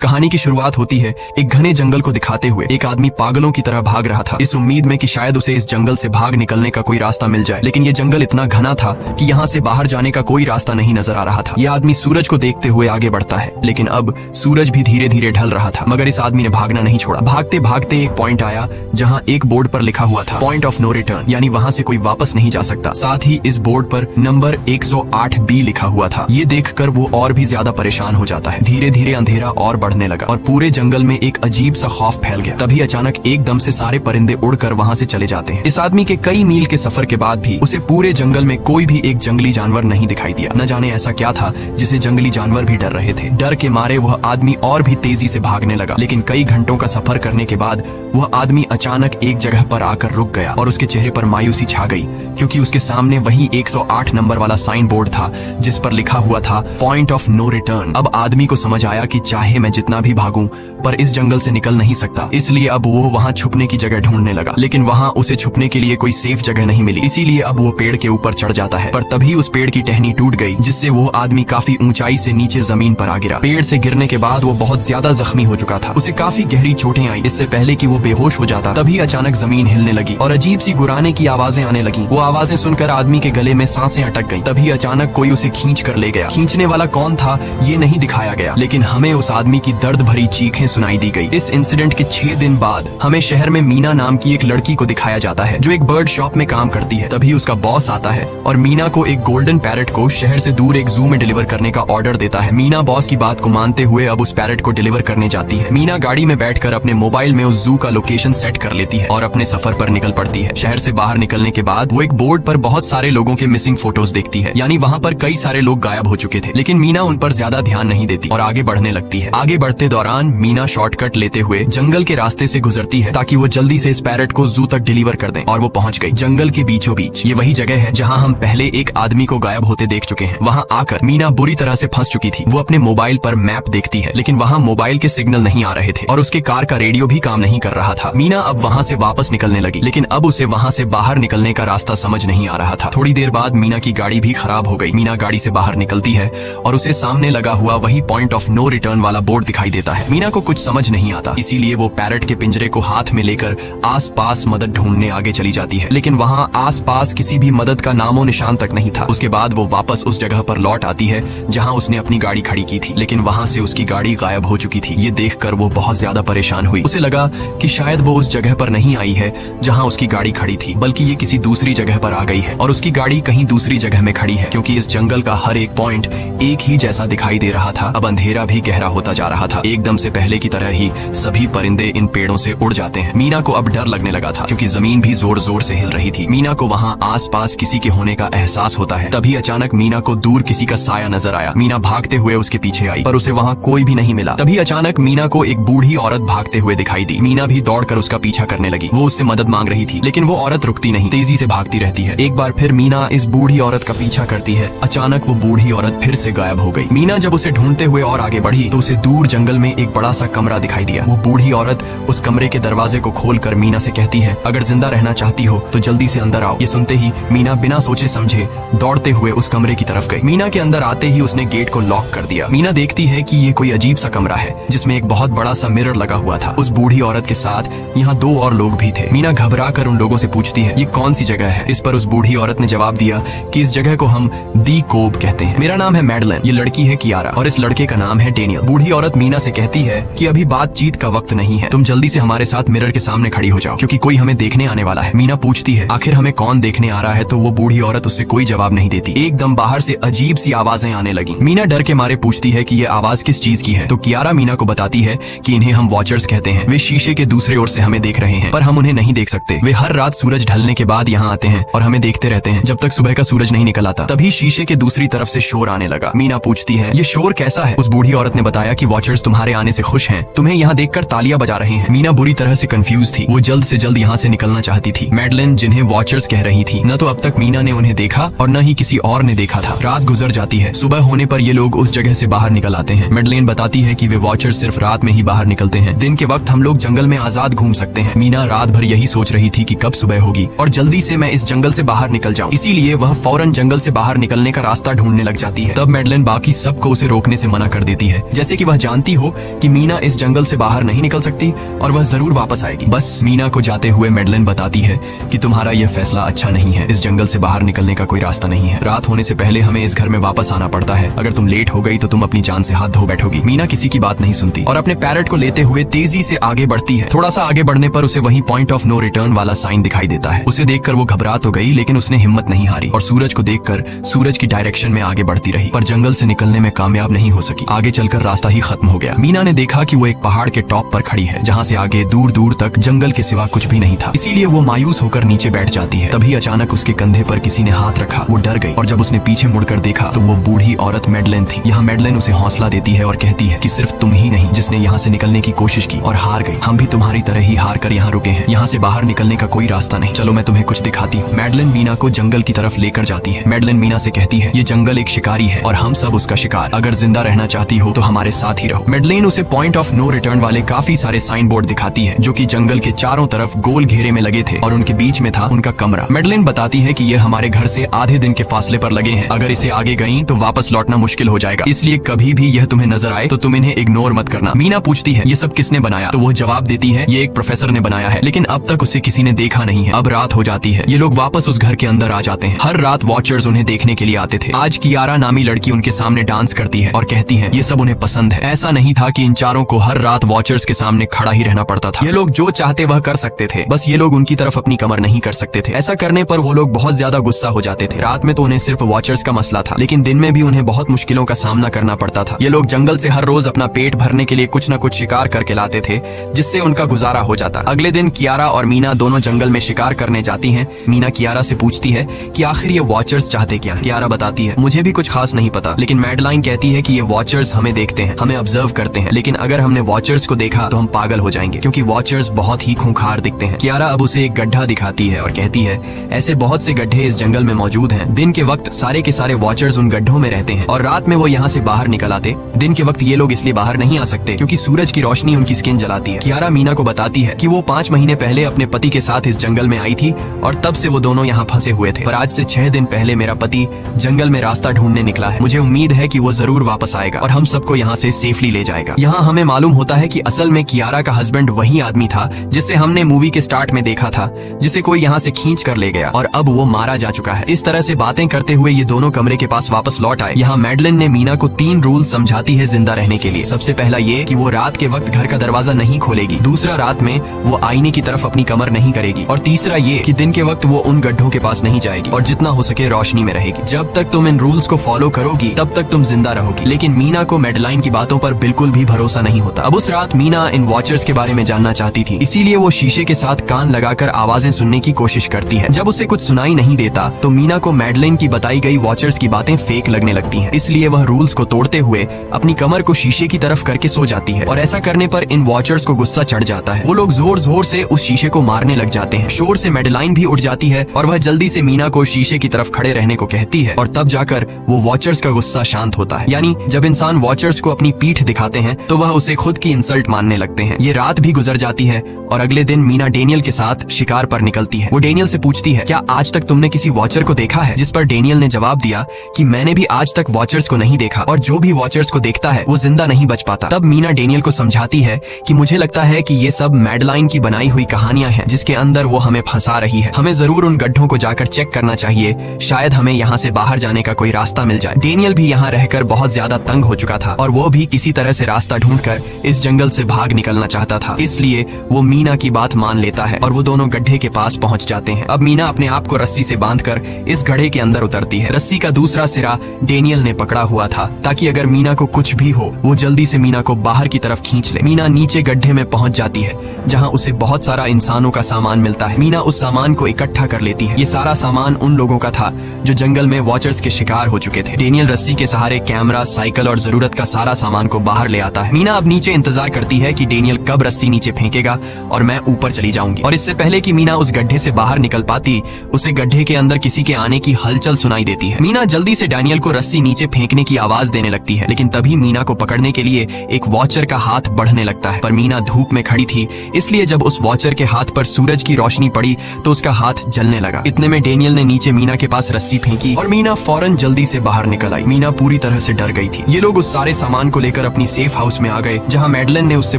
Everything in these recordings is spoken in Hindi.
कहानी की शुरुआत होती है एक घने जंगल को दिखाते हुए। एक आदमी पागलों की तरह भाग रहा था, इस उम्मीद में कि शायद उसे इस जंगल से भाग निकलने का कोई रास्ता मिल जाए, लेकिन ये जंगल इतना घना था कि यहाँ से बाहर जाने का कोई रास्ता नहीं नजर आ रहा था। यह आदमी सूरज को देखते हुए आगे बढ़ता है, लेकिन अब सूरज भी धीरे धीरे ढल रहा था, मगर इस आदमी ने भागना नहीं छोड़ा। भागते भागते एक पॉइंट आया जहाँ एक बोर्ड पर लिखा हुआ था पॉइंट ऑफ नो रिटर्न, यानी वहाँ से कोई वापस नहीं जा सकता। साथ ही इस बोर्ड पर नंबर 108B लिखा हुआ था। ये देखकर वो और भी ज्यादा परेशान हो जाता है। धीरे धीरे अंधेरा और बढ़ने लगा और पूरे जंगल में एक अजीब सा खौफ फैल गया। तभी अचानक एकदम से सारे परिंदे उड़कर वहाँ से चले जाते हैं। इस आदमी के कई मील के सफर के बाद भी उसे पूरे जंगल में कोई भी एक जंगली जानवर नहीं दिखाई दिया। न जाने ऐसा क्या था जिसे जंगली जानवर भी डर रहे थे। डर के मारे वह आदमी और भी तेजी से भागने लगा, लेकिन कई घंटों का सफर करने के बाद वह आदमी अचानक एक जगह पर आकर रुक गया और उसके चेहरे पर मायूसी छा गई, क्योंकि उसके सामने वही 108 नंबर वाला साइन बोर्ड था जिस पर लिखा हुआ था पॉइंट ऑफ नो रिटर्न। अब आदमी को समझ आया कि चाहे मैं जितना भी भागूं पर इस जंगल से निकल नहीं सकता, इसलिए अब वो वहाँ छुपने की जगह ढूंढने लगा। लेकिन वहाँ उसे छुपने के लिए कोई सेफ जगह नहीं मिली, इसीलिए अब वो पेड़ के ऊपर चढ़ जाता है। पर तभी उस पेड़ की टहनी टूट गई, जिससे वो आदमी काफी ऊंचाई से नीचे जमीन पर आ गिरा। पेड़ से गिरने के बाद वो बहुत ज्यादा जख्मी हो चुका था, उसे काफी गहरी चोटें आई। इससे पहले कि वो बेहोश हो जाता तभी अचानक जमीन हिलने लगी और अजीब सी गुराने की आवाजें आने लगी। वो आवाजें सुनकर आदमी के गले में सांसें अटक गईं। तभी अचानक कोई उसे खींच कर ले गया। खींचने वाला कौन था ये नहीं दिखाया गया, लेकिन हमें उस आदमी की दर्द भरी चीखें सुनाई दी गई। इस इंसिडेंट के 6 दिन बाद हमें शहर में मीना नाम की एक लड़की को दिखाया जाता है जो एक बर्ड शॉप में काम करती है। तभी उसका बॉस आता है और मीना को एक गोल्डन पैरट को शहर से दूर एक जू में डिलीवर करने का ऑर्डर देता है। मीना बॉस की बात को मानते हुए अब उस पैरट को डिलीवर करने जाती है। मीना गाड़ी में बैठकर अपने मोबाइल में उस जू का लोकेशन सेट कर लेती है और अपने सफर पर निकल पड़ती है। शहर से बाहर निकलने के बाद वो एक बोर्ड पर बहुत सारे लोगों के मिसिंग फोटोज देखती है, यानी वहाँ पर कई सारे लोग गायब हो चुके थे। लेकिन मीना उन पर ज्यादा ध्यान नहीं देती और आगे बढ़ने लगती है। आगे बढ़ते दौरान मीना शॉर्टकट लेते हुए जंगल के रास्ते से गुजरती है ताकि वो जल्दी से इस पैरट को जू तक डिलीवर कर दें, और वो पहुंच गई जंगल के बीचों बीच। ये वही जगह है जहाँ हम पहले एक आदमी को गायब होते देख चुके हैं। वहाँ आकर मीना बुरी तरह से फंस चुकी थी। वो अपने मोबाइल पर मैप देखती है, लेकिन वहाँ मोबाइल के सिग्नल नहीं आ रहे थे और उसके कार का रेडियो भी काम नहीं कर रहा था। मीना अब वहाँ से वापस निकलने लगी, लेकिन अब उसे वहाँ से बाहर निकलने का रास्ता समझ नहीं आ रहा था। थोड़ी देर बाद मीना की गाड़ी भी खराब हो गई। मीना गाड़ी से बाहर निकलती है और उसे सामने लगा हुआ वही पॉइंट ऑफ नो रिटर्न वाला बोर्ड दिखाई देता है। मीना को कुछ समझ नहीं आता, इसीलिए वो पैरट के पिंजरे को हाथ में लेकर आसपास मदद ढूंढने आगे चली जाती है, लेकिन वहाँ आसपास किसी भी मदद का नामो निशान तक नहीं था। उसके बाद वो वापस उस जगह पर लौट आती है जहाँ उसने अपनी गाड़ी खड़ी की थी, लेकिन वहाँ से उसकी गाड़ी गायब हो चुकी थी। ये देखकर वो बहुत ज्यादा परेशान हुई। उसे लगा कि शायद वो उस जगह पर नहीं आई है जहाँ उसकी गाड़ी खड़ी थी, बल्कि ये किसी दूसरी जगह पर आ गई है और उसकी गाड़ी कहीं दूसरी जगह में खड़ी है, क्योंकि इस जंगल का हर एक पॉइंट एक ही जैसा दिखाई दे रहा था। अब अंधेरा भी गहरा होता जा रहा था। एकदम से पहले की तरह ही सभी परिंदे इन पेड़ों से उड़ जाते हैं। मीना को अब डर लगने लगा था, क्योंकि जमीन भी जोर जोर से हिल रही थी। मीना को वहाँ आसपास किसी के होने का एहसास होता है। तभी अचानक मीना को दूर किसी का साया नजर आया। मीना भागते हुए उसके पीछे आई, पर उसे वहाँ कोई भी नहीं मिला। तभी अचानक मीना को एक बूढ़ी औरत भागते हुए दिखाई दी। मीना भी दौड़कर उसका पीछा करने लगी। वो उससे मदद मांग रही थी, लेकिन वो औरत रुकती नहीं, तेजी से भागती रहती है। एक बार फिर मीना इस बूढ़ी औरत का पीछा करती है। अचानक वो बूढ़ी औरत फिर से गायब हो गई। मीना जब उसे ढूंढते हुए और आगे बढ़ी तो उसे दूर जंगल में एक बड़ा सा कमरा दिखाई दिया। वो बूढ़ी औरत उस कमरे के दरवाजे को खोलकर मीना से कहती है, अगर जिंदा रहना चाहती हो तो जल्दी से अंदर आओ। ये सुनते ही मीना बिना सोचे समझे दौड़ते हुए उस कमरे की तरफ गई। मीना के अंदर आते ही उसने गेट को लॉक कर दिया। मीना देखती है कि ये कोई अजीब सा कमरा है जिसमें एक बहुत बड़ा सा मिरर लगा हुआ था। उस बूढ़ी औरत के साथ यहाँ 2 और लोग भी थे। मीना घबरा कर उन लोगों से पूछती है, ये कौन सी जगह है? इस पर उस बूढ़ी औरत ने जवाब दिया कि इस जगह को हम दी कोब कहते हैं। मेरा नाम है मैडलन, ये लड़की है कियारा और इस लड़के का नाम है डेनियल। बूढ़ी औरत मीना से कहती है कि अभी बातचीत का वक्त नहीं है, तुम जल्दी से हमारे साथ मिरर के सामने खड़ी हो जाओ, क्योंकि कोई हमें देखने आने वाला है। मीना पूछती है, आखिर हमें कौन देखने आ रहा है? तो वो बूढ़ी औरत उससे कोई जवाब नहीं देती। एकदम बाहर से अजीब सी आवाजें आने लगी। मीना डर के मारे पूछती है कि ये आवाज किस चीज की है? तो कियारा मीना को बताती है कि इन्हें हम वॉचर्स कहते हैं। वे शीशे के दूसरे ओर से हमें देख रहे हैं, पर हम उन्हें नहीं देख सकते। वे हर रात सूरज ढलने के बाद यहाँ आते हैं और हमें देखते रहते हैं जब तक सुबह का सूरज नहीं निकल आता। तभी शीशे के दूसरी तरफ से शोर आने लगा। मीना पूछती है, ये शोर कैसा है? उस बूढ़ी औरत ने बताया कि वॉचर्स तुम्हारे आने से खुश हैं, तुम्हें यहाँ देखकर तालियां बजा रहे हैं। मीना बुरी तरह से कंफ्यूज थी। वो जल्द से जल्द यहाँ से निकलना चाहती थी। मैडलिन जिन्हें वॉचर्स कह रही थी, न तो अब तक मीना ने उन्हें देखा और न ही किसी और ने देखा था। रात गुजर जाती है। सुबह होने पर ये लोग उस जगह से बाहर निकल आते हैं। मैडलिन बताती है कि वे वॉचर्स सिर्फ रात में ही बाहर निकलते हैं, दिन के वक्त हम लोग जंगल में आजाद घूम सकते हैं। मीना रात भर यही सोच रही थी कि कब सुबह होगी और जल्दी से मैं इस जंगल से बाहर निकल जाऊं। इसीलिए वह फौरन जंगल से बाहर निकलने का रास्ता ढूंढने लग जाती है। तब मैडलिन बाकी सबको उसे रोकने से मना कर देती है, जैसे कि वह जानती हो कि मीना इस जंगल से बाहर नहीं निकल सकती और वह जरूर वापस आएगी। बस मीना को जाते हुए मैडलिन बताती है कि तुम्हारा यह फैसला अच्छा नहीं है, इस जंगल से बाहर निकलने का कोई रास्ता नहीं है। रात होने से पहले हमें इस घर में वापस आना पड़ता है, अगर तुम लेट हो गई तो तुम अपनी जान से हाथ धो बैठोगी। मीना किसी की बात नहीं सुनती और अपने पैरट को लेते हुए तेजी से आगे बढ़ती है। थोड़ा सा आगे बढ़ने पर उसे वहीं पॉइंट ऑफ नो रिटर्न वाला साइन दिखाई देता है। उसे देखकर वो घबरा तो गई, लेकिन उसने हिम्मत नहीं हारी और सूरज को देखकर सूरज की डायरेक्शन में आगे बढ़ती रही, पर जंगल से निकलने में कामयाब नहीं हो सकी। आगे चलकर रास्ता ही खत्म हो गया। मीना ने देखा कि वो एक पहाड़ के टॉप पर खड़ी है, जहाँ से आगे दूर दूर तक जंगल के सिवा कुछ भी नहीं था। इसीलिए वो मायूस होकर नीचे बैठ जाती है। तभी अचानक उसके कंधे पर किसी ने हाथ रखा। वो डर गई और जब उसने पीछे मुड़कर देखा तो वो बूढ़ी औरत मैडलिन थी। यहाँ मैडलिन उसे हौसला देती है और कहती है कि सिर्फ तुम ही नहीं जिसने यहाँ से निकलने की कोशिश की और हार गई, हम भी तुम्हारी तरह ही हार कर यहाँ रुके हैं। यहाँ से बाहर निकलने का कोई रास्ता नहीं, चलो मैं तुम्हें कुछ दिखाती हूँ। मैडलिन मीना को जंगल की तरफ लेकर जाती है। मैडलिन मीना से कहती है, ये जंगल एक शिकारी है और हम सब उसका शिकार, अगर जिंदा रहना चाहती हो तो हमारे साथ ही रहो। मैडलिन उसे पॉइंट ऑफ नो रिटर्न वाले काफी सारे साइन बोर्ड दिखाती है, जो कि जंगल के चारों तरफ गोल घेरे में लगे थे और उनके बीच में था उनका कमरा। मैडलिन बताती है कि ये हमारे घर से आधे दिन के फासले पर लगे हैं, अगर इसे आगे गई तो वापस लौटना मुश्किल हो जाएगा, इसलिए कभी भी यह तुम्हें नजर आए तो तुम इन्हें इग्नोर मत करना। मीना पूछती है, ये सब किसने बनाया? तो वो जवाब देती है, ये एक प्रोफेसर ने बनाया है, लेकिन अब तक उसे किसी ने देखा नहीं है। अब रात हो जाती है, ये लोग वापस उस घर के अंदर आ जाते हैं। हर रात वॉचर्स उन्हें देखने के लिए आते थे। आज कियारा नामी लड़की उनके सामने डांस करती है और कहती है ये सब उन्हें पसंद है। ऐसा नहीं था कि इन चारों को हर रात वॉचर्स के सामने खड़ा ही रहना पड़ता था। ये लोग जो चाहते वह कर सकते थे, बस ये लोग उनकी तरफ अपनी कमर नहीं कर सकते थे। ऐसा करने पर वो लोग बहुत ज्यादा गुस्सा हो जाते थे। रात में तो उन्हें सिर्फ वॉचर्स का मसला था, लेकिन दिन में भी उन्हें बहुत मुश्किलों का सामना करना पड़ता था। ये लोग जंगल से हर रोज अपना पेट भरने के लिए कुछ न कुछ शिकार करके लाते थे, जिससे उनका गुजारा हो जाता। अगले दिन कियारा और मीना दोनों जंगल में शिकार करने जाती हैं। मीना कियारा से पूछती है कि आखिर ये वॉचर्स चाहते क्या हैं? कियारा बताती है, मुझे भी कुछ खास नहीं पता, लेकिन मैडलाइन कहती है कि ये वॉचर्स हमें देखते हैं, हमें ऑब्जर्व करते हैं, लेकिन अगर हमने वॉचर्स को देखा तो हम पागल हो जाएंगे, क्योंकि वॉचर्स बहुत ही खूंखार दिखते हैं। कियारा अब उसे एक गड्ढा दिखाती है और कहती है, ऐसे बहुत से गड्ढे इस जंगल में मौजूद हैं। दिन के वक्त सारे के सारे वॉचर्स उन गड्ढों में रहते हैं और रात में वो यहाँ से बाहर निकल आते। दिन के वक्त ये लोग इसलिए बाहर नहीं आ सकते क्योंकि सूरज की रोशनी उनकी स्किन जलाती है। कियारा मीना को बताती है कि वो 5 महीने पहले अपने पति के साथ इस जंगल में आई थी और तब से वो दोनों यहाँ फंसे हुए थे, पर आज से 6 दिन पहले मेरा पति जंगल में रास्ता ढूंढने निकला है। मुझे उम्मीद है कि वो जरूर वापस आएगा और हम सबको यहाँ से सेफली ले जाएगा। यहाँ हमें मालूम होता है कि असल में कियारा का हस्बैंड वही आदमी था जिसे हमने मूवी के स्टार्ट में देखा था, जिसे कोई यहाँ से खींच कर ले गया और अब वो मारा जा चुका है। इस तरह से बातें करते हुए ये दोनों कमरे के पास वापस लौट आए। यहाँ मैडलिन ने मीना को 3 रूल समझाती है जिंदा रहने के लिए। सबसे पहला ये कि वो रात के वक्त घर का दरवाजा नहीं खोलेगी। दूसरा, रात में वो आईने की तरफ अपनी कमर नहीं करेगी। और तीसरा ये कि दिन के वक्त वो उन गड्ढों के पास नहीं जाएगी और जितना हो सके रोशनी में रहेगी। जब तक तुम इन रूल्स को फॉलो करोगी तब तक तुम जिंदा रहोगी। लेकिन मीना को मैडलाइन की बातों पर बिल्कुल भी भरोसा नहीं होता। अब उस रात मीना इन वॉचर्स के बारे में जानना चाहती थी, इसीलिए वो शीशे के साथ कान लगाकर आवाजें सुनने की कोशिश करती है। जब उसे कुछ सुनाई नहीं देता तो मीना को मैडलाइन की बताई गई वॉचर्स की बातें फेक लगने लगती हैं। इसलिए वह रूल्स को तोड़ते हुए अपनी कमर को शीशे की तरफ करके सो जाती है और ऐसा करने पर इन वॉचर्स को गुस्सा चढ़ जाता है। वो लोग जोर जोर से उस शीशे को मारने लग जाते हैं। शोर से मैडलाइन भी उठ जाती है और वह जल्दी से मीना को शीशे की तरफ खड़े रहने को कहती है और तब जाकर वो वॉचर्स का गुस्सा शांत होता है। यानी जब इंसान वॉचर्स को अपनी पीठ दिखाते हैं तो वह उसे खुद की इंसल्ट मानने लगते हैं। ये रात भी गुजर जाती है और अगले दिन मीना डेनियल के साथ शिकार पर निकलती है। वो डेनियल से पूछती है, क्या आज तक तुमने किसी वॉचर को देखा है? जिस पर डेनियल ने जवाब दिया कि मैंने भी आज तक वॉचर्स को नहीं देखा और जो भी वॉचर्स को देखता है वो जिंदा नहीं बच पाता। तब मीना डेनियल को समझाती है कि मुझे लगता है कि ये सब मैडलाइन की बनाई हुई कहानियां हैं जिसके अंदर वो हमें फंसा रही है। हमें जरूर उन गड्ढों को जाकर चेक करना चाहिए, शायद हमें यहाँ से बाहर जाने का कोई रास्ता मिल जाए। डेनियल भी यहाँ रहकर बहुत ज्यादा तंग हो चुका था और वो भी किसी तरह से रास्ता ढूंढकर इस जंगल से भाग निकलना चाहता था। इसलिए वो मीना की बात मान लेता है और वो दोनों गड्ढे के पास पहुंच जाते हैं। अब मीना अपने आप को रस्सी से बांधकर इस गड्ढे के अंदर उतरती है। रस्सी का दूसरा सिरा डेनियल ने पकड़ा हुआ था ताकि अगर मीना को कुछ भी हो वो जल्दी से मीना को बाहर की तरफ खींच ले। मीना नीचे गड्ढे में पहुंच जाती है जहां उसे बहुत सारा इंसानों का सामान मिलता है। मीना उस सामान को इकट्ठा कर लेती है। ये सारा सामान उन लोगों का था जो जंगल में वॉचर्स के शिकार हो चुके थे। डेनियल रस्सी के सहारे कैमरा, साइकिल और जरूरत का सारा सामान को बाहर ले आता है। मीना अब नीचे इंतजार करती है कि डेनियल कब रस्सी नीचे फेंकेगा और मैं ऊपर चली जाऊंगी। और इससे पहले कि मीना उस गड्ढे से बाहर निकल पाती, उसे गड्ढे के अंदर किसी के आने की हलचल सुनाई देती है। मीना जल्दी से डेनियल को रस्सी नीचे फेंकने की आवाज देने लगती है, लेकिन तभी मीना को पकड़ने के लिए एक वॉचर का हाथ बढ़ने लगता है। पर मीना धूप में खड़ी थी, इसलिए जब उस वॉचर के हाथ पर सूरज की रोशनी पड़ी तो उसका हाथ जलने लगा। इतने में डेनियल ने नीचे मीना के पास रस्सी फेंकी और मीना फौरन जल्दी से बाहर निकल आई। मीना पूरी तरह से डर गई थी। ये लोग उस सारे सामान को लेकर लेकर अपनी सेफ हाउस में आ गए, जहाँ मैडलिन ने उससे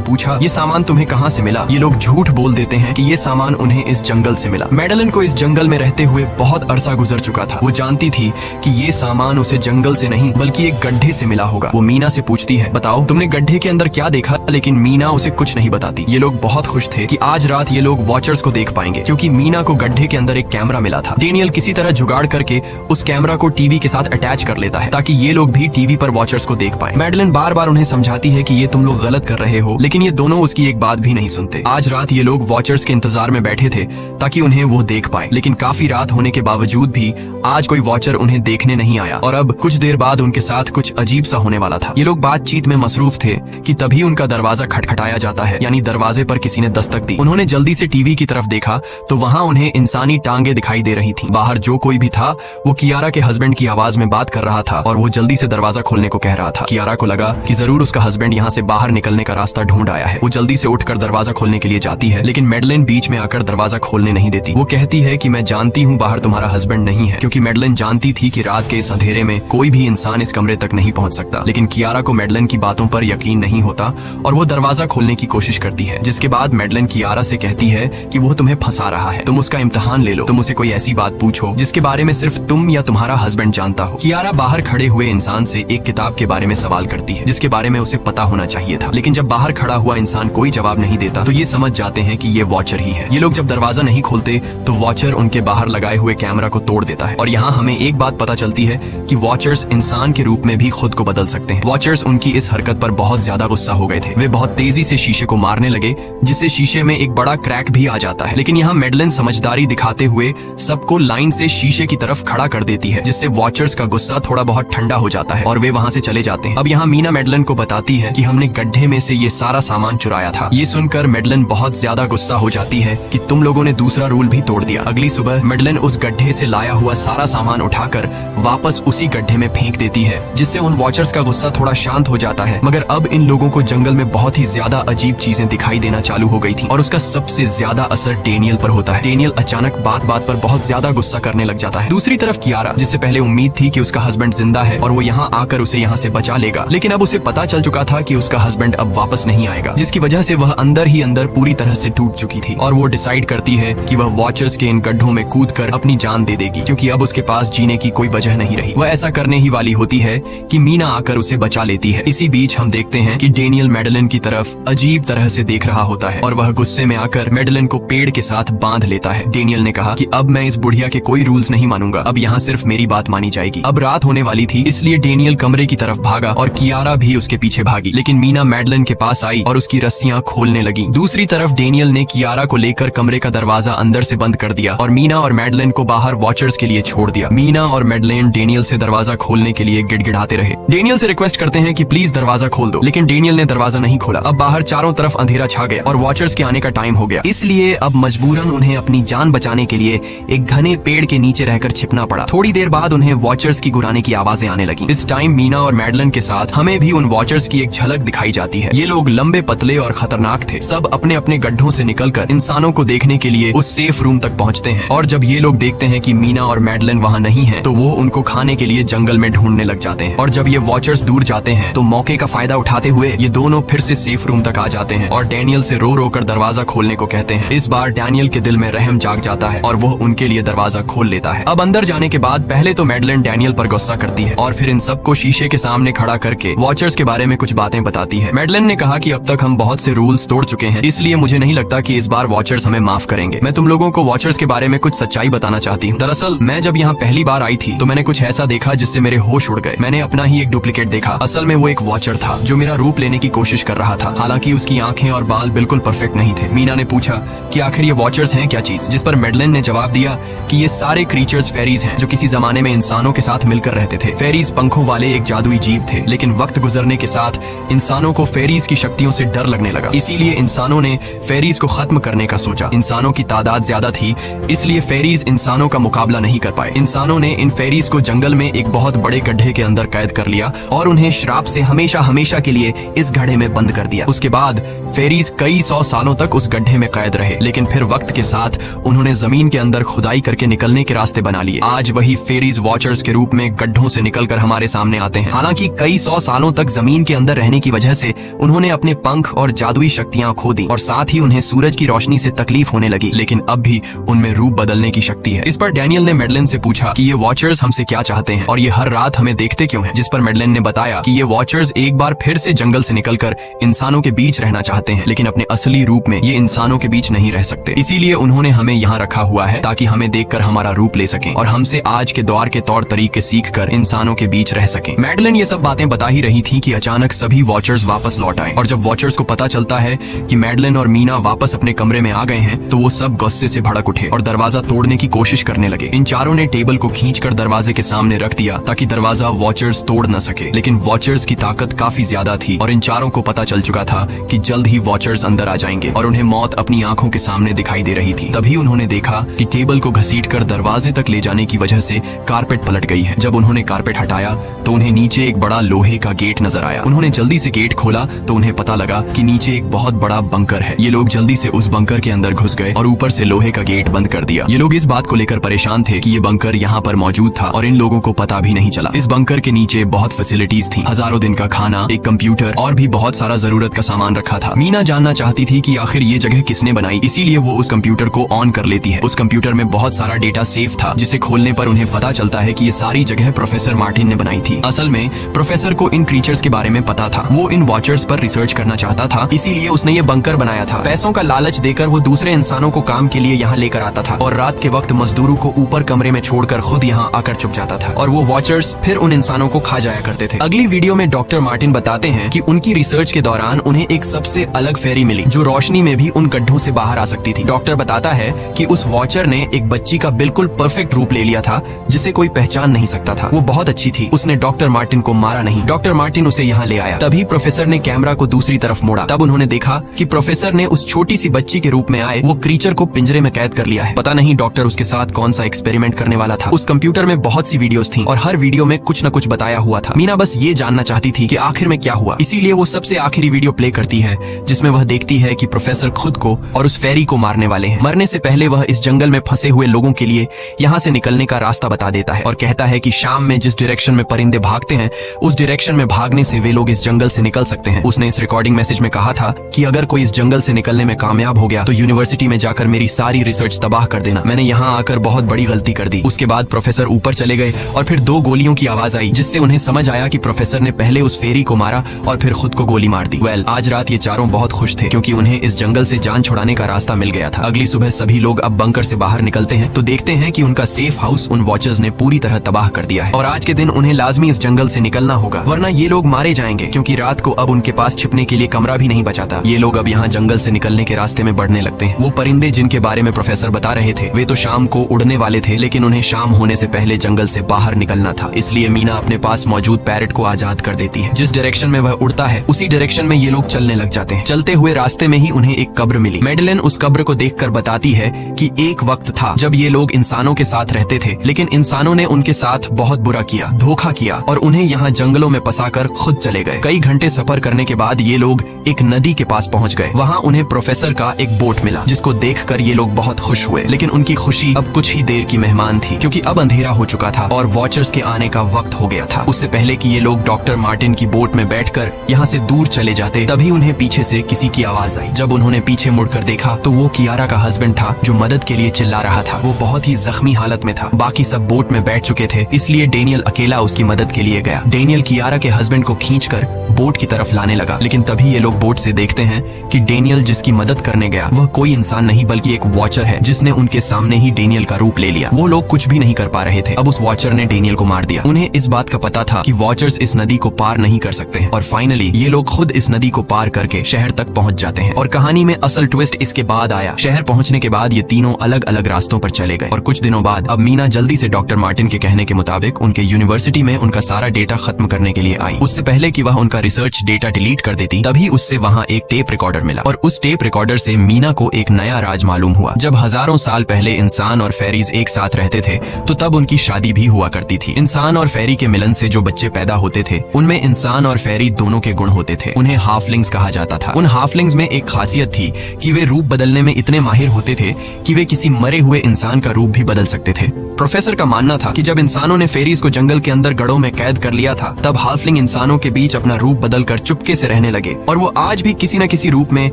पूछा, ये सामान तुम्हें कहाँ से मिला? ये लोग झूठ बोल देते हैं कि ये सामान उन्हें इस जंगल से मिला। मैडलिन को इस जंगल में रहते हुए बहुत अरसा गुजर चुका था। वो जानती थी कि ये सामान उसे जंगल से नहीं बल्कि एक गड्ढे से मिला होगा। वो मीना से पूछती है, बताओ तुमने गड्ढे के अंदर क्या देखा? लेकिन मीना उसे कुछ नहीं बताती। ये लोग बहुत खुश थे कि आज रात ये लोग वॉचर्स को देख पाएंगे, क्योंकि मीना को गड्ढे के अंदर एक कैमरा मिला था। डेनियल किसी तरह जुगाड़ करके उस कैमरा को टीवी के साथ अटैच कर लेता है ताकि ये लोग भी टीवी पर वॉचर्स को देख पाए। मैडलिन बार बार उन्हें समझाती है कि ये तुम लोग गलत कर रहे हो, लेकिन ये दोनों उसकी एक बात भी नहीं सुनते। आज रात ये लोग वॉचर्स के इंतजार में बैठे थे ताकि उन्हें वो देख पाए, लेकिन काफी रात होने के बावजूद भी आज कोई वॉचर उन्हें देखने नहीं आया और अब कुछ देर बाद उनके साथ कुछ अजीब सा होने वाला था। ये लोग बातचीत में मसरूफ थे कि तभी उनका दरवाजा खटखटाया जाता है, यानी दरवाजे पर किसी ने दस्तक दी। उन्होंने जल्दी से टीवी की तरफ देखा तो वहाँ उन्हें इंसानी टांगे दिखाई दे रही थी। बाहर जो कोई भी था वो कियारा के हस्बैंड की आवाज में बात कर रहा था और वो जल्दी से दरवाजा खोलने को कह रहा था। कियारा को लगा कि जरूर उसका हस्बैंड यहाँ से बाहर निकलने का रास्ता ढूंढ आया है। वो जल्दी से उठकर दरवाजा खोलने के लिए जाती है, लेकिन मैडलिन बीच में आकर दरवाजा खोलने नहीं देती। वो कहती है कि मैं जानती हूँ बाहर तुम्हारा हस्बैंड नहीं है, क्योंकि मैडलिन जानती थी कि रात के इस अंधेरे में कोई भी इंसान इस कमरे तक नहीं पहुंच सकता। लेकिन कियारा को मैडलिन की बातों पर यकीन नहीं होता और वो दरवाजा खोलने की कोशिश करती है, जिसके बाद मैडलिन कियारा से कहती है कि वो तुम्हें फंसा रहा है, तुम उसका इम्तिहान ले लो, तुम उसे कोई ऐसी बात पूछो जिसके बारे में सिर्फ तुम या तुम्हारा हस्बैंड जानता हो। कियारा बाहर खड़े हुए इंसान से एक किताब के बारे में सवाल करती है जिसके बारे में उसे पता होना चाहिए था, लेकिन जब बाहर खड़ा हुआ इंसान कोई जवाब नहीं देता तो ये समझ जाते हैं कि ये वॉचर ही है। ये लोग जब दरवाजा नहीं खोलते तो वॉचर उनके बाहर लगाए हुए कैमरा को तोड़ देता है और यहाँ हमें एक बात पता चलती है कि वॉचर्स इंसान के रूप में भी खुद को बदल सकते हैं। वॉचर्स उनकी इस हरकत पर बहुत ज्यादा गुस्सा हो गए थे। वे बहुत तेजी से शीशे को मारने लगे, जिससे शीशे में एक बड़ा क्रैक भी आ जाता है। लेकिन यहाँ मैडलिन समझदारी दिखाते हुए सबको लाइन से शीशे की तरफ खड़ा कर देती है, जिससे वॉचर्स का गुस्सा थोड़ा बहुत ठंडा हो जाता है और वे वहाँ से चले जाते हैं। अब यहाँ मीना मैडलिन को बताती है कि हमने गड्ढे में से ये सारा सामान चुराया था। ये सुनकर मैडलिन बहुत ज्यादा गुस्सा हो जाती है कि तुम लोगों ने दूसरा रूल भी तोड़ दिया। अगली सुबह मैडलिन उस गड्ढे से लाया हुआ सारा सामान उठाकर वापस उसी गड्ढे में फेंक देती है, जिससे उन वॉचर्स का गुस्सा थोड़ा शांत हो जाता है। मगर अब इन लोगों को जंगल में बहुत ही ज्यादा अजीब चीजें दिखाई देना चालू हो गई थी और उसका सबसे ज्यादा असर डेनियल पर होता है। डेनियल अचानक बात बात पर बहुत ज्यादा गुस्सा करने लग जाता है। दूसरी तरफ कियारा, जिससे पहले उम्मीद थी कि उसका हस्बैंड जिंदा है और वो यहाँ आकर उसे यहाँ से बचा लेगा, लेकिन अब उसे पता चल चुका था कि उसका हस्बैंड अब वापस नहीं आएगा, जिसकी वजह से वह अंदर ही अंदर पूरी तरह से टूट चुकी थी और वो डिसाइड करती है कि वह वॉचर्स के इन गड्ढों में कूदकर अपनी जान दे देगी, क्योंकि अब उसके पास जीने की कोई वजह नहीं रही। वह ऐसा करने ही वाली होती है कि मीना आकर उसे बचा लेती है। इसी बीच हम देखते हैं कि डेनियल मैडलिन की तरफ अजीब तरह से देख रहा होता है और वह गुस्से में आकर मैडलिन को पेड़ के साथ बांध लेता है। डेनियल ने कहा कि अब मैं इस बुढ़िया के कोई रूल्स नहीं मानूंगा, अब यहाँ सिर्फ मेरी बात मानी जाएगी। अब रात होने वाली थी, इसलिए डेनियल कमरे की तरफ भागा और कियारा भी उसके पीछे भागी, लेकिन मीना मैडलिन के पास आई और उसकी रस्सियां खोलने लगी। दूसरी तरफ डेनियल ने कियारा को लेकर कमरे का दरवाजा अंदर से बंद कर दिया और मीना और मैडलिन को बाहर वॉचर्स के लिए छोड़ दिया। मीना और मैडलिन डेनियल से दरवाजा खोलने के लिए गिड़गिड़ाते रहे। डेनियल से रिक्वेस्ट करते हैं कि प्लीज दरवाजा खोल दो, लेकिन डेनियल ने दरवाजा नहीं खोला। अब बाहर चारों तरफ अंधेरा छा गया और वॉचर्स के आने का टाइम हो गया, इसलिए अब मजबूरन उन्हें अपनी जान बचाने के लिए एक घने पेड़ के नीचे रहकर छिपना पड़ा। थोड़ी देर बाद उन्हें वॉचर्स की गुराने की आवाजें आने लगी। इस टाइम मीना और मैडलिन के साथ हमें भी उन वॉचर्स की एक झलक दिखाई जाती है। ये लोग लंबे पतले और खतरनाक थे। सब अपने अपने गड्ढों से निकलकर इंसानों को देखने के लिए उस सेफ रूम तक पहुंचते हैं और जब ये लोग देखते हैं कि मीना और मैडलिन वहाँ नहीं है तो वो उनको खाने के लिए जंगल में ढूंढने लग जाते हैं। और जब ये वॉचर्स दूर जाते हैं तो मौके का फायदा उठाते हुए ये दोनों फिर से सेफ रूम तक आ जाते हैं और डेनियल से रो रो कर दरवाजा खोलने को कहते हैं। इस बार डेनियल के दिल में रहम जाग जाता है और वो उनके लिए दरवाजा खोल लेता है। अब अंदर जाने के बाद पहले तो मैडलिन डेनियल पर गुस्सा करती है और फिर इन सबको शीशे के सामने खड़ा करके वॉचर्स के बारे में कुछ बातें बताती है। मैडलिन ने कहा कि अब तक हम बहुत से रूल्स तोड़ चुके हैं, इसलिए मुझे नहीं लगता कि इस बार वॉचर्स हमें माफ करेंगे। मैं तुम लोगों को वॉचर्स के बारे में कुछ सच्चाई बताना चाहती हूँ। दरअसल मैं जब यहाँ पहली बार आई थी तो मैंने कुछ ऐसा देखा जिससे मेरे होश उड़ गए। मैंने अपना ही एक डुप्लीकेट देखा। असल में वो एक वॉचर था जो मेरा रूप लेने की कोशिश कर रहा था। हालांकि उसकी आंखें और बाल बिल्कुल परफेक्ट नहीं थे। मीना ने पूछा कि आखिर ये वॉचर्स हैं क्या चीज, जिस पर मैडलिन ने जवाब दिया कि ये सारे क्रीचर्स फेरीज हैं जो किसी जमाने में इंसानों के साथ मिलकर रहते थे। फेरीज पंखों वाले एक जादुई जीव थे, लेकिन वक्त गुजरने के साथ इंसानों को फेरीज की शक्तियों से डर लगने लगा, इसीलिए इंसानों ने फेरीज को खत्म करने का सोचा। इंसानों की तादाद ज्यादा थी, इसलिए फेरीज इंसानों का मुकाबला नहीं कर पाए। इंसानों ने इन फेरीज को जंगल में एक बहुत बड़े गड्ढे के अंदर कैद कर लिया और उन्हें श्राप से हमेशा हमेशा के लिए इस गड्ढे में बंद कर दिया। उसके बाद फेरीज कई 100 सालों तक उस गड्ढे में कैद रहे, लेकिन फिर वक्त के साथ उन्होंने जमीन के अंदर खुदाई करके निकलने के रास्ते बना लिए। आज वही फेरीज वॉचर्स के रूप में गड्ढों से निकलकर हमारे सामने आते हैं। हालांकि कई 100 सालों तक तक जमीन के अंदर रहने की वजह से उन्होंने अपने पंख और जादुई शक्तियां खो दी और साथ ही उन्हें सूरज की रोशनी से तकलीफ होने लगी, लेकिन अब भी उनमें रूप बदलने की शक्ति है। इस पर डैनियल ने मैडलिन से पूछा कि ये वॉचर्स हमसे क्या चाहते हैं और ये हर रात हमें देखते क्यों हैं? जिस पर मैडलिन ने बताया कि ये वॉचर्स एक बार फिर से जंगल से निकलकर इंसानों के बीच रहना चाहते हैं, लेकिन अपने असली रूप में ये इंसानों के बीच नहीं रह सकते। इसीलिए उन्होंने हमें यहाँ रखा हुआ है ताकि हमें देखकर हमारा रूप ले सकें और हमसे आज के दौर के तौर तरीके सीखकर इंसानों के बीच रह सकें। मैडलिन ये सब बातें बता ही रही थी कि अचानक सभी वॉचर्स वापस लौट आए और जब वॉचर्स को पता चलता है कि मैडलिन और मीना वापस अपने कमरे में आ गए हैं तो वो सब गुस्से से भड़क उठे और दरवाजा तोड़ने की कोशिश करने लगे। इन चारों ने टेबल को खींचकर दरवाजे के सामने रख दिया ताकि दरवाजा वॉचर्स तोड़ न सके, लेकिन वॉचर्स की ताकत काफी ज्यादा थी और इन चारों को पता चल चुका था कि जल्द ही वॉचर्स अंदर आ जाएंगे और उन्हें मौत अपनी आंखों के सामने दिखाई दे रही थी। तभी उन्होंने देखा कि टेबल को घसीटकर दरवाजे तक ले जाने की वजह से कारपेट पलट गई है। जब उन्होंने कारपेट हटाया तो उन्हें नीचे एक बड़ा लोहे का गेट नजर आया। उन्होंने जल्दी से गेट खोला तो उन्हें पता लगा कि नीचे एक बहुत बड़ा बंकर है। ये लोग जल्दी से उस बंकर के अंदर घुस गए और ऊपर से लोहे का गेट बंद कर दिया। ये लोग इस बात को लेकर परेशान थे कि ये बंकर यहाँ पर मौजूद था और इन लोगों को पता भी नहीं चला। इस बंकर के नीचे बहुत फैसिलिटीज थी, हजारों दिन का खाना, एक कंप्यूटर और भी बहुत सारा जरूरत का सामान रखा था। मीना जानना चाहती थी कि आखिर ये जगह किसने बनाई, इसीलिए वो उस कंप्यूटर को ऑन कर लेती है। उस कंप्यूटर में बहुत सारा डेटा सेफ था जिसे खोलने पर उन्हें पता चलता है कि ये सारी जगह प्रोफेसर मार्टिन ने बनाई थी। असल में प्रोफेसर को इन क्रीचर्स के बारे में पता था, वो इन वॉचर्स पर रिसर्च करना चाहता था, इसीलिए उसने ये बंकर बनाया था। पैसों का लालच देकर वो दूसरे इंसानों को काम के लिए यहाँ लेकर आता था और रात के वक्त मजदूरों को ऊपर कमरे में छोड़कर खुद यहाँ आकर छुप जाता था और वो वॉचर्स फिर उन इंसानों को खा जाया करते थे। अगली वीडियो में डॉक्टर मार्टिन बताते हैं कि उनकी रिसर्च के दौरान उन्हें एक सबसे अलग फेरी मिली जो रोशनी में भी उन गड्ढों से बाहर आ सकती थी। डॉक्टर बताता है कि उस वॉचर ने एक बच्ची का बिल्कुल परफेक्ट रूप ले लिया था जिसे कोई पहचान नहीं सकता था। वो बहुत अच्छी थी, उसने डॉक्टर मार्टिन को मारा नहीं। डॉक्टर मार्टिन उसे यहाँ ले आया। तभी प्रोफेसर ने कैमरा को दूसरी तरफ मोड़ा। तब उन्होंने देखा कि प्रोफेसर ने उस छोटी सी बच्ची के रूप में आए वो क्रीचर को पिंजरे में कैद कर लिया है। पता नहीं डॉक्टर उसके साथ कौन सा एक्सपेरिमेंट करने वाला था। उस कंप्यूटर में बहुत सी वीडियोस थी और हर वीडियो में कुछ न कुछ बताया हुआ था। मीना बस ये जानना चाहती थी कि आखिर में क्या हुआ, इसीलिए वो सबसे आखिरी वीडियो प्ले करती है जिसमें वह देखती है कि प्रोफेसर खुद को और उस फेरी को मारने वाले हैं। मरने से पहले वह इस जंगल में फंसे हुए लोगों के लिए यहाँ से निकलने का रास्ता बता देता है और कहता है कि शाम में जिस डायरेक्शन में परिंदे भागते हैं उस डायरेक्शन में भागने से वे लोग इस जंगल से निकल सकते हैं। उसने इस रिकॉर्डिंग मैसेज में कहा था कि अगर कोई इस जंगल से निकलने में कामयाब हो गया तो यूनिवर्सिटी में जाकर मेरी सारी रिसर्च तबाह कर देना। मैंने यहाँ आकर बहुत बड़ी गलती कर दी। उसके बाद प्रोफेसर ऊपर चले गए और फिर 2 गोलियों की आवाज आई जिससे उन्हें समझ आया कि प्रोफेसर ने पहले उस फेरी को मारा और फिर खुद को गोली मार दी। आज रात ये चारों बहुत खुश थे क्योंकि उन्हें इस जंगल से जान छुड़ाने का रास्ता मिल गया था। अगली सुबह सभी लोग अब बंकर से बाहर निकलते हैं तो देखते हैं कि उनका सेफ हाउस उन वॉचर्स ने पूरी तरह तबाह कर दिया है और आज के दिन उन्हें लाजमी इस जंगल से निकलना होगा वरना ये लोग मारे जाएंगे क्योंकि रात को अब उनके पास छिपने के लिए कमरा भी नहीं बचाता। ये लोग अब यहाँ जंगल से निकलने के रास्ते में बढ़ने लगते हैं। वो परिंदे जिनके बारे में प्रोफेसर बता रहे थे वे तो शाम को उड़ने वाले थे, लेकिन उन्हें शाम होने से पहले जंगल से बाहर निकलना था, इसलिए मीना अपने पास मौजूद पैरट को आजाद कर देती है। जिस डायरेक्शन में वह उड़ता है उसी डायरेक्शन में ये लोग चलने लग जाते हैं। चलते हुए रास्ते में ही उन्हें एक कब्र मिली। मैडलिन उस कब्र को देखकर बताती है कि एक वक्त था जब ये लोग इंसानों के साथ रहते थे, लेकिन इंसानों ने उनके साथ बहुत बुरा किया, धोखा किया और उन्हें यहाँ जंगलों में फंसाकर खुद चले गए। कई घंटे सफर करने के बाद ये लोग एक नदी के पास पहुँच गए। वहाँ उन्हें प्रोफेसर का एक बोट मिला जिसको देखकर ये लोग बहुत खुश हुए, लेकिन उनकी खुशी अब कुछ ही देर की मेहमान थी क्योंकि अब अंधेरा हो चुका था और वॉचर्स के आने का वक्त हो गया था। उससे पहले कि ये लोग डॉक्टर मार्टिन की बोट में बैठकर यहाँ से दूर चले जाते तभी उन्हें पीछे से किसी की आवाज आई। जब उन्होंने पीछे मुड़कर देखा तो वो कियारा का हस्बैंड था जो मदद के लिए चिल्ला रहा था। वो बहुत ही जख्मी हालत में था। बाकी सब बोट में बैठ चुके थे, इसलिए डेनियल अकेला उसकी मदद के लिए गया। डेनियल कियारा के हस्बैंड को खींचकर बोट की तरफ लाने लगा, लेकिन तभी ये लोग बोट से देखते हैं कि डेनियल जिसकी मदद करने गया वह कोई इंसान नहीं बल्कि एक वॉचर है जिसने उनके सामने ही डेनियल का रूप ले लिया। वो लोग कुछ भी नहीं कर पा रहे थे। अब उस वॉचर ने डेनियल को मार दिया। उन्हें इस बात का पता था कि वॉचर्स इस नदी को पार नहीं कर सकते हैं और फाइनली ये लोग खुद इस नदी को पार करके शहर तक पहुंच जाते हैं। और कहानी में असल ट्विस्ट इसके बाद आया। शहर पहुंचने के बाद ये तीनों अलग अलग रास्तों पर चले गए और कुछ दिनों बाद अब मीना जल्दी से डॉक्टर मार्टिन के कहने के मुताबिक उनके यूनिवर्सिटी में उनका सारा डेटा खत्म करने के लिए आई। उससे पहले कि वह उनका रिसर्च डेटा डिलीट कर देती तभी उससे वहाँ एक टेप रिकॉर्डर मिला और उस टेप रिकॉर्डर से मीना को एक नया राज मालूम हुआ। जब हजारों साल पहले इंसान और फेरीज एक साथ रहते थे तो तब उनकी शादी भी हुआ करती थी। इंसान और फेरी के मिलन से जो बच्चे पैदा होते थे उनमें इंसान और फेरी दोनों के गुण होते थे। उन्हें हाफलिंग्स कहा जाता था। उन हाफलिंग्स में एक खासियत थी कि वे रूप बदलने में इतने माहिर होते थे कि वे किसी मरे हुए इंसान का रूप भी बदल सकते थे। प्रोफेसर का मानना था कि जब इंसानों ने फेरीज को जंगल के अंदर गढ़ों में कैद कर लिया था तब हाफलिंग इंसान इंसानों के बीच अपना रूप बदलकर चुपके से रहने लगे और वो आज भी किसी न किसी रूप में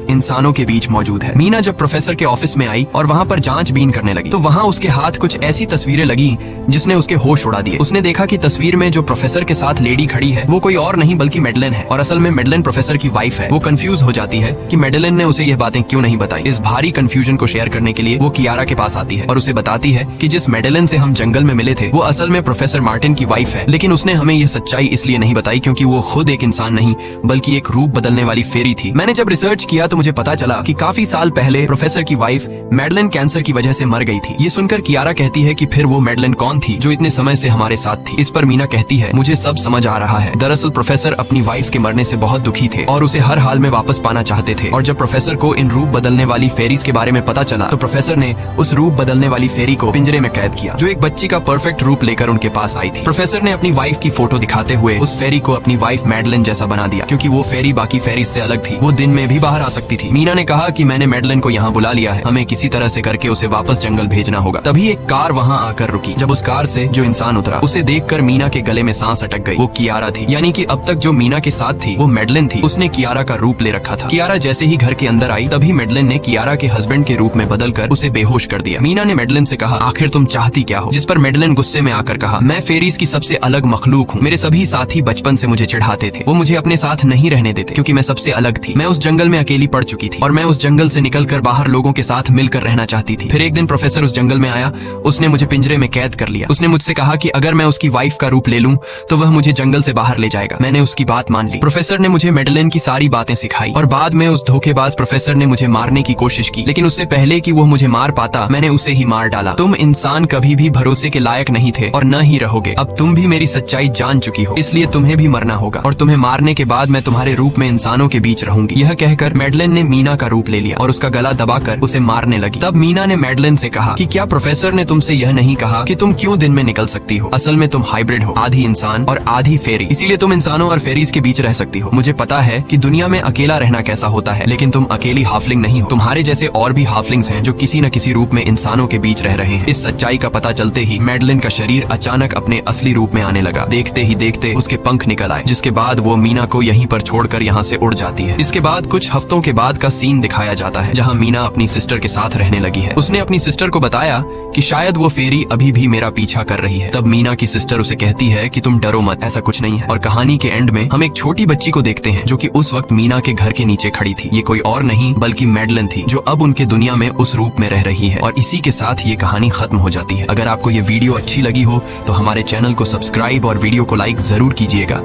इंसानों के बीच मौजूद है। मीना जब प्रोफेसर के ऑफिस में आई और वहाँ पर जांचबीन करने लगी तो वहाँ उसके हाथ कुछ ऐसी तस्वीरें लगी जिसने उसके होश उड़ा दिए। उसने देखा कि तस्वीर में जो प्रोफेसर के साथ लेडी खड़ी है वो कोई और नहीं बल्कि मेडलिन है और असल में मेडलिन प्रोफेसर की वाइफ है। वो कंफ्यूज हो जाती है कि मेडलिन ने उसे यह बातें क्यों नहीं बताई। इस भारी कंफ्यूजन को शेयर करने के लिए वो कियारा के पास आती है और उसे बताती है कि जिस मेडलिन से हम जंगल में मिले थे वो असल में प्रोफेसर मार्टिन की वाइफ है, लेकिन उसने हमें यह सच्चाई इसलिए नहीं बताई क्योंकि वो खुद एक इंसान नहीं बल्कि एक रूप बदलने वाली फेरी थी। मैंने जब रिसर्च किया तो मुझे पता चला कि काफी साल पहले प्रोफेसर की वाइफ मेडलिन कैंसर की वजह से मर गई थी। ये सुनकर कियारा कहती है कि फिर वो मेडलिन कौन थी जो इतने समय से हमारे साथ थी। इस पर मीना कहती है मुझे सब समझ आ रहा है। दरअसल प्रोफेसर अपनी वाइफ के मरने से बहुत दुखी थे और उसे हर हाल में वापस पाना चाहते थे और जब प्रोफेसर को इन रूप बदलने वाली फेरीज के बारे में पता चला तो प्रोफेसर ने उस रूप बदलने वाली फेरी को पिंजरे में कैद किया जो एक बच्ची का परफेक्ट रूप लेकर उनके पास आई थी। प्रोफेसर ने अपनी वाइफ की फोटो दिखाते हुए उस फेरी को अपनी वाइफ मेडलिन जैसा बना दिया क्योंकि वो फेरी बाकी फेरीज से अलग थी, वो दिन में भी बाहर आ सकती थी। मीना ने कहा कि मैंने मेडलिन को यहाँ बुला लिया है, हमें किसी तरह से करके उसे वापस जंगल भेजना होगा। तभी एक कार वहाँ आकर रुकी। जब उस कार से जो इंसान उतरा उसे देखकर मीना के गले में सांस अटक गई। वो कियारा थी, यानी कि अब तक जो मीना के साथ थी वो मेडलिन थी। उसने कियारा का रूप ले रखा था। कियारा जैसे ही घर के अंदर आई तभी मेडलिन ने कियारा के हस्बैंड के रूप में बदलकर उसे बेहोश कर दिया। मीना ने मेडलिन से कहा आखिर तुम चाहती क्या हो, जिस पर मेडलिन गुस्से में आकर कहा मैं फेरीज की सबसे अलग मखलूक हूँ। मेरे सभी साथी बचपन से मुझे चिढ़ाते थे, वो मुझे अपने साथ नहीं रहने देते क्योंकि मैं सबसे अलग थी। मैं उस जंगल में अकेली पड़ चुकी थी और मैं उस जंगल से निकलकर बाहर लोगों के साथ मिलकर रहना चाहती थी। फिर एक दिन प्रोफेसर उस जंगल में आया, उसने मुझे पिंजरे में कैद कर लिया। उसने मुझसे कहा कि अगर मैं उसकी वाइफ का रूप ले लूं तो वह मुझे जंगल से बाहर ले जाएगा। मैंने उसकी बात मान ली। प्रोफेसर ने मुझे मेडलिन की सारी बातें सिखाई और बाद में उस धोखेबाज प्रोफेसर ने मुझे मारने की कोशिश की, लेकिन उससे पहले कि वो मुझे मार पाता मैंने उसे ही मार डाला। तुम इंसान कभी भी भरोसे के लायक नहीं थे और न ही रहोगे। अब तुम भी मेरी सच्चाई जान चुकी हो, इसलिए तुम्हें भी मरना होगा और तुम्हें मारने के बाद मैं तुम्हारे रूप में इंसानों के बीच रहूंगी। यह कहकर मेडलिन ने मीना का रूप ले लिया और उसका गला दबाकर उसे मारने लगी। तब मीना ने मेडलिन से कहा कि क्या प्रोफेसर ने तुमसे यह नहीं कहा कि तुम क्यों दिन में निकल सकती हो? असल में तुम हाइब्रिड हो, आधी इंसान और आधी फेरी, इसीलिए तुम इंसानों और फेरीज के बीच रह सकती हो। मुझे पता है कि दुनिया में अकेला रहना कैसा होता है, लेकिन तुम अकेली हाफलिंग नहीं हो। तुम्हारे जैसे और भी हाफलिंग्स हैं जो किसी न किसी रूप में इंसानों के बीच रह रहे हैं। इस सच्चाई का पता चलते ही मेडलिन का शरीर अचानक अपने असली रूप में आने लगा। देखते ही देखते उसके पंख निकल आए, जिसके बाद वो मीना को यहीं पर छोड़कर यहाँ से उड़ जाती है। इसके बाद कुछ हफ्तों के बाद का सीन दिखाया जाता है जहाँ मीना अपनी सिस्टर के साथ रहने लगी है। उसने अपनी सिस्टर को बताया कि शायद वो फेरी अभी भी मेरा पीछा कर रही है। तब मीना की सिस्टर उसे कहती है कि तुम डरो मत, ऐसा कुछ नहीं है। और कहानी के एंड में हम एक छोटी बच्ची को देखते हैं जो कि उस वक्त मीना के घर के नीचे खड़ी थी। ये कोई और नहीं बल्कि मेडलिन थी जो अब उनके दुनिया में उस रूप में रह रही है। और इसी के साथ ये कहानी खत्म हो जाती है। अगर आपको ये वीडियो अच्छी लगी हो तो हमारे चैनल को सब्सक्राइब और वीडियो को लाइक जरूर कीजिएगा।